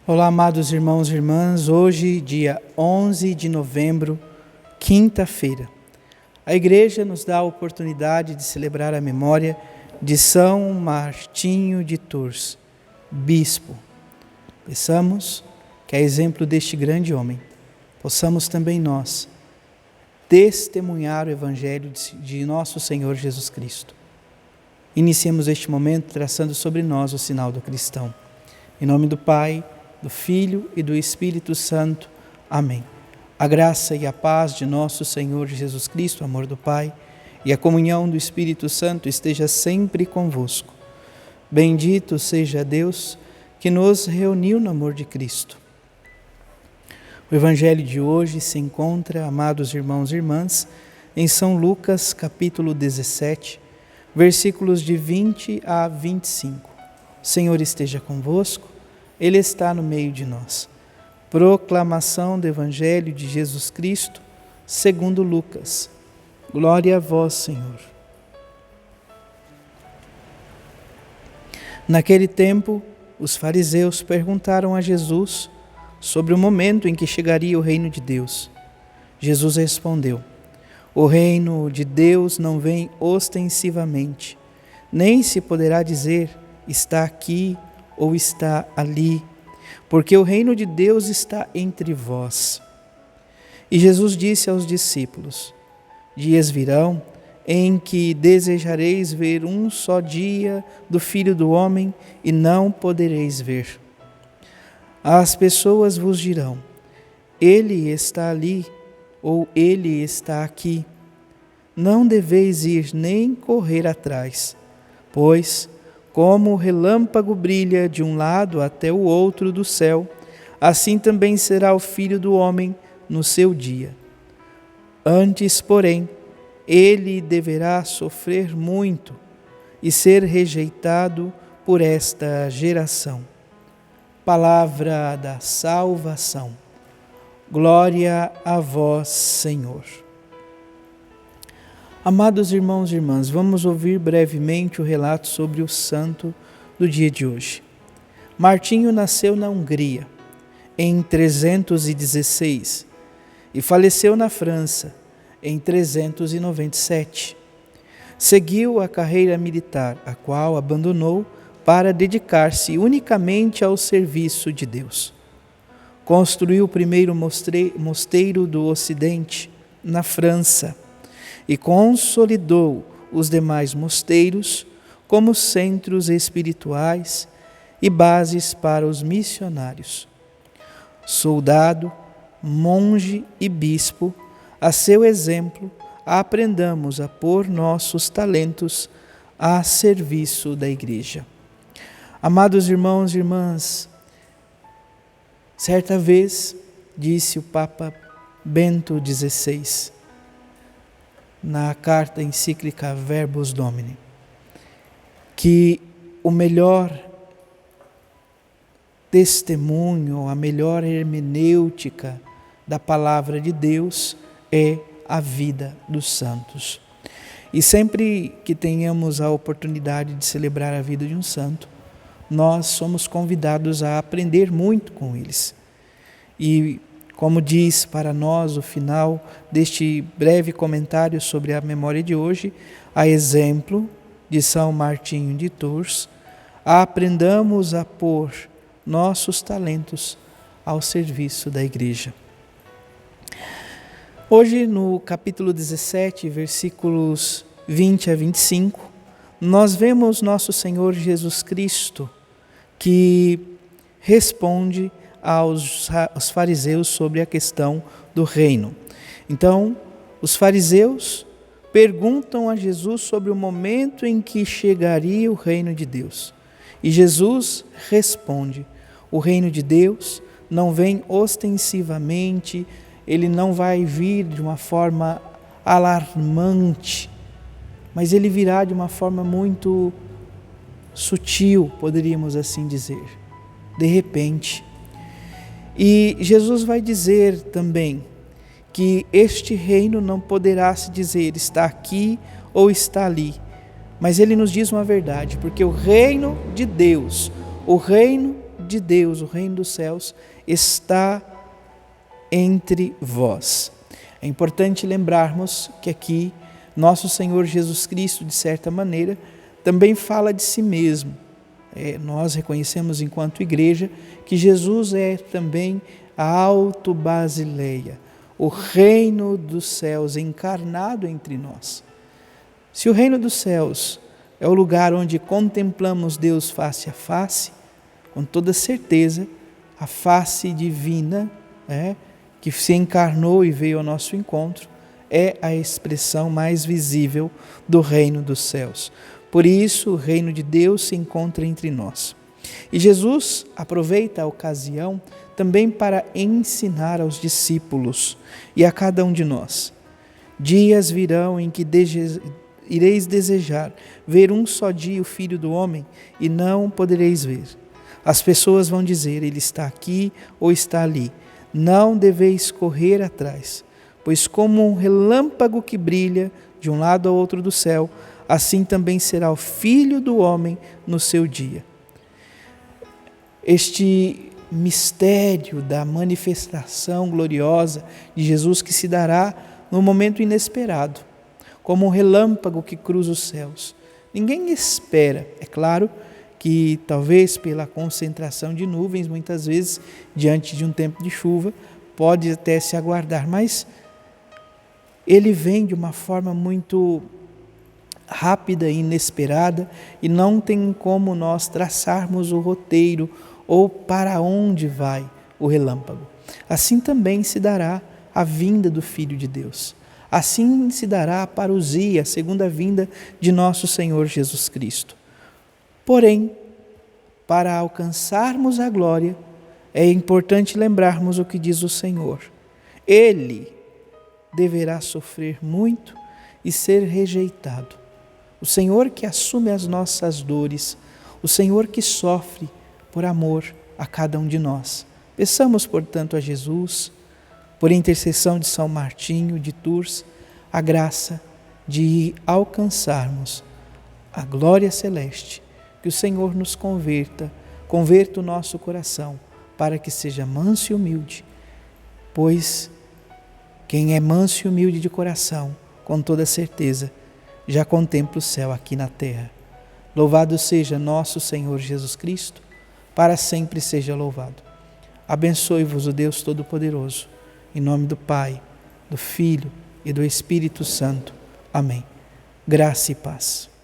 Olá, amados irmãos e irmãs, hoje, dia 11 de novembro, quinta-feira. A Igreja nos dá a oportunidade de celebrar a memória de São Martinho de Tours, bispo. Peçamos que, a exemplo deste grande homem, possamos também nós testemunhar o Evangelho de nosso Senhor Jesus Cristo. Iniciemos este momento traçando sobre nós o sinal do cristão. Em nome do Pai, do Filho e do Espírito Santo. Amém. A graça e a paz de nosso Senhor Jesus Cristo, o amor do Pai e a comunhão do Espírito Santo esteja sempre convosco. Bendito seja Deus que nos reuniu no amor de Cristo. O Evangelho de hoje se encontra, amados irmãos e irmãs, em São Lucas, capítulo 17, versículos de 20 a 25. O Senhor esteja convosco. Ele está no meio de nós. Proclamação do Evangelho de Jesus Cristo, segundo Lucas. Glória a vós, Senhor. Naquele tempo, os fariseus perguntaram a Jesus sobre o momento em que chegaria o reino de Deus. Jesus respondeu: o reino de Deus não vem ostensivamente, nem se poderá dizer está aqui ou está ali, porque o reino de Deus está entre vós. E Jesus disse aos discípulos: dias virão em que desejareis ver um só dia do Filho do Homem e não podereis ver. As pessoas vos dirão: ele está ali ou ele está aqui. Não deveis ir nem correr atrás, pois como o relâmpago brilha de um lado até o outro do céu, assim também será o Filho do Homem no seu dia. Antes, porém, ele deverá sofrer muito e ser rejeitado por esta geração. Palavra da salvação. Glória a vós, Senhor. Amados irmãos e irmãs, vamos ouvir brevemente o relato sobre o santo do dia de hoje. Martinho nasceu na Hungria em 316 e faleceu na França em 397. Seguiu a carreira militar, a qual abandonou para dedicar-se unicamente ao serviço de Deus. Construiu o primeiro mosteiro do Ocidente, na França, e consolidou os demais mosteiros como centros espirituais e bases para os missionários. Soldado, monge e bispo, a seu exemplo, aprendamos a pôr nossos talentos a serviço da Igreja. Amados irmãos e irmãs, certa vez disse o Papa Bento XVI, na carta encíclica Verbum Domini, que o melhor testemunho, a melhor hermenêutica da palavra de Deus é a vida dos santos. E sempre que tenhamos a oportunidade de celebrar a vida de um santo, nós somos convidados a aprender muito com eles. E como diz para nós o final deste breve comentário sobre a memória de hoje, a exemplo de São Martinho de Tours, aprendamos a pôr nossos talentos ao serviço da Igreja. Hoje, no capítulo 17, versículos 20 a 25, nós vemos nosso Senhor Jesus Cristo que responde aos fariseus sobre a questão do reino. Então, os fariseus perguntam a Jesus sobre o momento em que chegaria o reino de Deus. E Jesus responde: o reino de Deus não vem ostensivamente, ele não vai vir de uma forma alarmante, mas ele virá de uma forma muito sutil, poderíamos assim dizer, de repente. E Jesus vai dizer também que este reino não poderá se dizer está aqui ou está ali, mas ele nos diz uma verdade, porque o reino de Deus, o reino de Deus, o reino dos céus, está entre vós. É importante lembrarmos que aqui nosso Senhor Jesus Cristo, de certa maneira, também fala de si mesmo. Nós reconhecemos enquanto igreja que Jesus é também a autobasileia, o reino dos céus encarnado entre nós. Se o reino dos céus é o lugar onde contemplamos Deus face a face, com toda certeza, a face divina, que se encarnou e veio ao nosso encontro, é a expressão mais visível do reino dos céus. Por isso, o reino de Deus se encontra entre nós. E Jesus aproveita a ocasião também para ensinar aos discípulos e a cada um de nós. Dias virão em que ireis desejar ver um só dia o Filho do Homem e não podereis ver. As pessoas vão dizer, ele está aqui ou está ali. Não deveis correr atrás, pois como um relâmpago que brilha de um lado ao outro do céu, assim também será o Filho do Homem no seu dia. Este mistério da manifestação gloriosa de Jesus que se dará no momento inesperado, como um relâmpago que cruza os céus. Ninguém espera, é claro que talvez pela concentração de nuvens, muitas vezes diante de um tempo de chuva, pode até se aguardar, mas ele vem de uma forma muito rápida e inesperada e não tem como nós traçarmos o roteiro ou para onde vai o relâmpago. Assim também se dará a vinda do Filho de Deus. Assim se dará a parousia, a segunda vinda de nosso Senhor Jesus Cristo. Porém, para alcançarmos a glória, é importante lembrarmos o que diz o Senhor. Ele deverá sofrer muito e ser rejeitado. O Senhor que assume as nossas dores, o Senhor que sofre por amor a cada um de nós. Peçamos, portanto, a Jesus, por intercessão de São Martinho de Tours, a graça de alcançarmos a glória celeste. Que o Senhor nos converta o nosso coração, para que seja manso e humilde, pois quem é manso e humilde de coração, com toda certeza, já contempla o céu aqui na terra. Louvado seja nosso Senhor Jesus Cristo, para sempre seja louvado. Abençoe-vos o Deus Todo-Poderoso, em nome do Pai, do Filho e do Espírito Santo. Amém. Graça e paz.